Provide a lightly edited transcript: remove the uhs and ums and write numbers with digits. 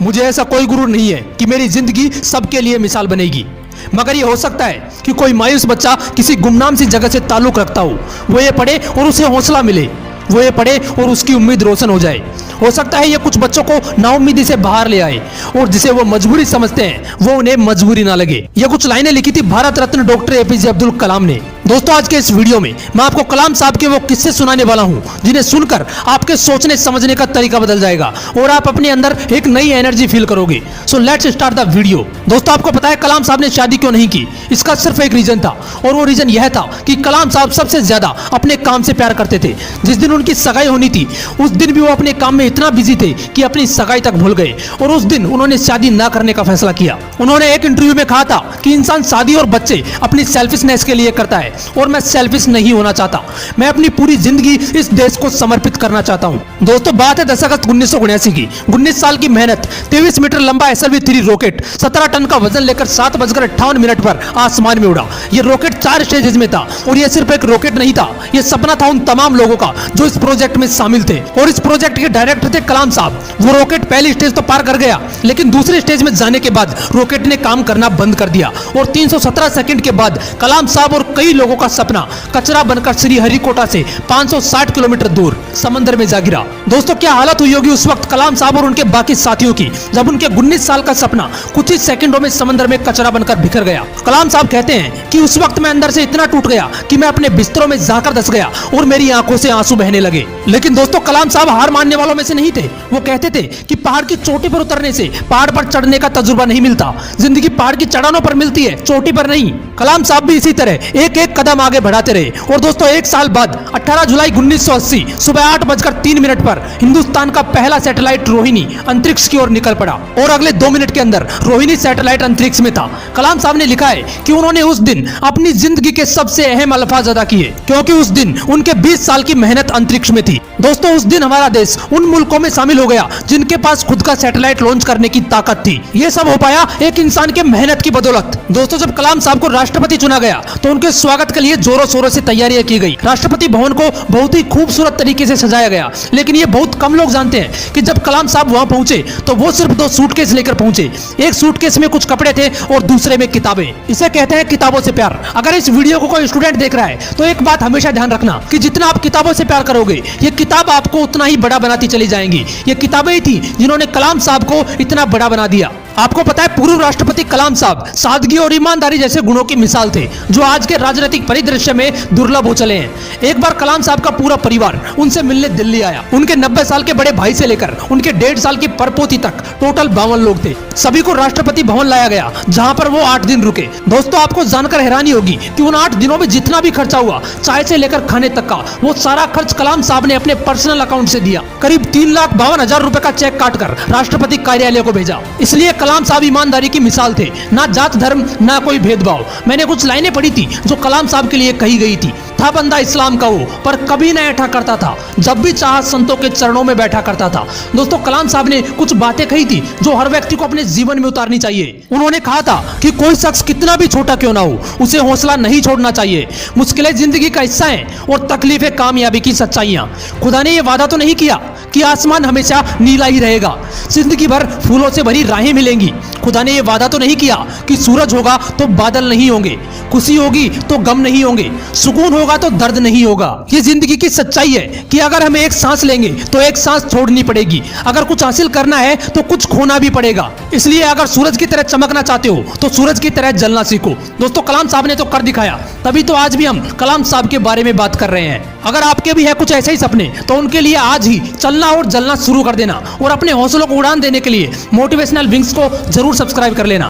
मुझे ऐसा कोई गुरूर नहीं है कि मेरी जिंदगी सबके लिए मिसाल बनेगी, मगर ये हो सकता है कि कोई मायूस बच्चा किसी गुमनाम सी जगह से ताल्लुक रखता हो, वो ये पढ़े और उसे हौसला मिले, वो ये पढ़े और उसकी उम्मीद रोशन हो जाए। हो सकता है ये कुछ बच्चों को नाउम्मीदी से बाहर ले आए और जिसे वो मजबूरी समझते हैं वो उन्हें मजबूरी ना लगे। ये कुछ लाइनें लिखी थी भारत रत्न डॉक्टर एपीजे अब्दुल कलाम ने। दोस्तों, आज के इस वीडियो में मैं आपको कलाम साहब के वो किस्से सुनाने वाला हूं जिन्हें सुनकर आपके सोचने समझने का तरीका बदल जाएगा और आप अपने अंदर एक नई एनर्जी फील करोगे। So let's start the video. दोस्तों, आपको पता है कलाम साहब ने शादी क्यों नहीं की? इसका सिर्फ एक रीजन था और वो रीजन यह था कि कलाम साहब सबसे ज्यादा अपने काम से प्यार करते थे। जिस दिन उनकी सगाई होनी थी उस दिन भी वो अपने काम में इतना बिजी थे कि अपनी सगाई तक भूल गए और उस दिन उन्होंने शादी ना करने का फैसला किया। उन्होंने एक इंटरव्यू में कहा था कि इंसान शादी और बच्चे अपनी सेल्फिशनेस के लिए करता है और मैं सेल्फिश नहीं होना चाहता। मैं अपनी पूरी जिंदगी इस देश को समर्पित करना चाहता हूं। दोस्तों, बात है 10 अगस्त 1979 की। 19 साल की मेहनत, 23 मीटर लंबा SLV-3 रॉकेट 17 टन का वजन लेकर 7:58 पर आसमान में उड़ा। यह रॉकेट 4 स्टेजेस में था और यह सिर्फ एक रॉकेट नहीं था, यह सपना था उन तमाम लोगों का जो इस प्रोजेक्ट में शामिल थे और इस प्रोजेक्ट के डायरेक्टर थे कलाम साहब। वो रॉकेट पहली स्टेज तो पार कर गया, लेकिन दूसरी स्टेज में जाने के बाद रॉकेट ने काम करना बंद कर दिया और 317 सेकंड के बाद कलाम साहब और कई लोगों का सपना कचरा बनकर श्रीहरिकोटा से 560 किलोमीटर दूर समंदर में जा गिरा। दोस्तों, क्या हालत हुई होगी उस वक्त कलाम साहब और उनके बाकी साथियों की जब उनके 19 साल का सपना कुछ ही सेकंडों में समंदर में कचरा बनकर बिखर गया। कलाम साहब कहते हैं कि उस वक्त मैं अंदर से इतना टूट गया कि मैं अपने बिस्तरों में जाकर धंस गया और मेरी आंखों से आंसू बहने लगे। लेकिन दोस्तों, कलाम साहब हार मानने वालों में से नहीं थे। वो कहते थे कि पहाड़ की चोटी पर उतरने से पहाड़ पर चढ़ने का तजुर्बा नहीं मिलता, जिंदगी पहाड़ की चढ़ानों पर मिलती है, चोटी पर नहीं। कलाम साहब भी इसी तरह एक एक कदम आगे बढ़ाते रहे और दोस्तों, एक साल बाद 18 जुलाई 1980 सुबह 8:03 पर हिंदुस्तान का पहला सैटेलाइट रोहिणी अंतरिक्ष की ओर निकल पड़ा और अगले 2 मिनट के अंदर रोहिणी सैटेलाइट अंतरिक्ष में था। कलाम साहब ने लिखा है कि उन्होंने उस दिन अपनी जिंदगी के सबसे अहम अल्फाज अदा किए क्योंकि उस दिन उनके 20 साल की मेहनत अंतरिक्ष में थी। दोस्तों, उस दिन हमारा देश उन मुल्कों में शामिल हो गया जिनके पास खुद का सैटेलाइट लॉन्च करने की ताकत थी। ये सब हो पाया एक इंसान के मेहनत की बदौलत। दोस्तों, जब कलाम साहब को राष्ट्रपति चुना गया तो उनके स्वागत के लिए जोरों शोरों से तैयारियां की गई। राष्ट्रपति भवन को बहुत ही खूबसूरत तरीके से सजाया गया, लेकिन ये बहुत कम लोग जानते हैं कि जब कलाम साहब वहां पहुंचे तो वो सिर्फ 2 सूटकेस लेकर पहुंचे। एक सूटकेस में कुछ कपड़े थे और दूसरे में किताबें। इसे कहते हैं किताबों से प्यार। अगर इस वीडियो को कोई स्टूडेंट देख रहा है तो एक बात हमेशा ध्यान रखना कि जितना आप किताबों से प्यार करोगे ये किताब आपको उतना ही बड़ा बनाती चली जाएंगी। ये किताबें ही थी जिन्होंने कलाम साहब को इतना बड़ा बना दिया। आपको पता है पूर्व राष्ट्रपति कलाम साहब सादगी और ईमानदारी जैसे गुणों की मिसाल थे जो आज के राजनीतिक परिदृश्य में दुर्लभ हो चले हैं। एक बार कलाम साहब का पूरा परिवार उनसे मिलने दिल्ली आया। उनके 90 साल के बड़े भाई से लेकर उनके 1.5 साल की परपोती तक टोटल 52 लोग थे। सभी को राष्ट्रपति भवन लाया गया जहां पर वो 8 दिन रुके। दोस्तों, आपको जानकर हैरानी होगी कि उन 8 दिनों में जितना भी खर्चा हुआ चाय से लेकर खाने तक का, वो सारा खर्च कलाम साहब ने अपने पर्सनल अकाउंट से दिया। करीब 3,52,000 रुपए का चेक काटकर राष्ट्रपति कार्यालय को भेजा। इसलिए कलाम साहब ईमानदारी की मिसाल थे, ना जात धर्म ना कोई भेदभाव। मैंने कुछ लाइनें पढ़ी थी जो कलाम साहब के लिए कही गई थी। था बंदा इस्लाम का वो, पर कभी न ऐठा करता था, जब भी चाहा संतों के चरणों में बैठा करता था। दोस्तों, कलाम साहब ने कुछ बातें कही थी जो हर व्यक्ति को अपने जीवन में उतारनी चाहिए। उन्होंने कहा था कि कोई शख्स कितना भी छोटा क्यों ना हो, उसे हौसला नहीं छोड़ना चाहिए। मुश्किलें जिंदगी का हिस्सा हैं और तकलीफें कामयाबी की सच्चाइयां। खुदा ने यह वादा तो नहीं किया कि आसमान हमेशा नीला ही रहेगा, जिंदगी भर फूलों से भरी राहें मिलेंगी। खुदा ने यह वादा तो नहीं किया कि सूरज होगा तो बादल नहीं होंगे, खुशी होगी तो गम नहीं होंगे, सुकून होगा तो दर्द नहीं होगा। ये जिंदगी की सच्चाई है कि अगर हमें एक सांस लेंगे तो एक सांस छोड़नी पड़ेगी। अगर कुछ हासिल करना है तो कुछ खोना भी पड़ेगा। इसलिए अगर सूरज की तरह चमकना चाहते हो तो सूरज की तरह जलना सीखो। दोस्तों, कलाम साहब ने तो कर दिखाया, तभी तो आज भी हम कलाम साहब के बारे में बात कर रहे हैं। अगर आपके भी है कुछ ऐसे ही सपने तो उनके लिए आज ही चलना और जलना शुरू कर देना और अपने हौसलों को उड़ान देने के लिए मोटिवेशनल विंग्स को जरूर सब्सक्राइब कर लेना।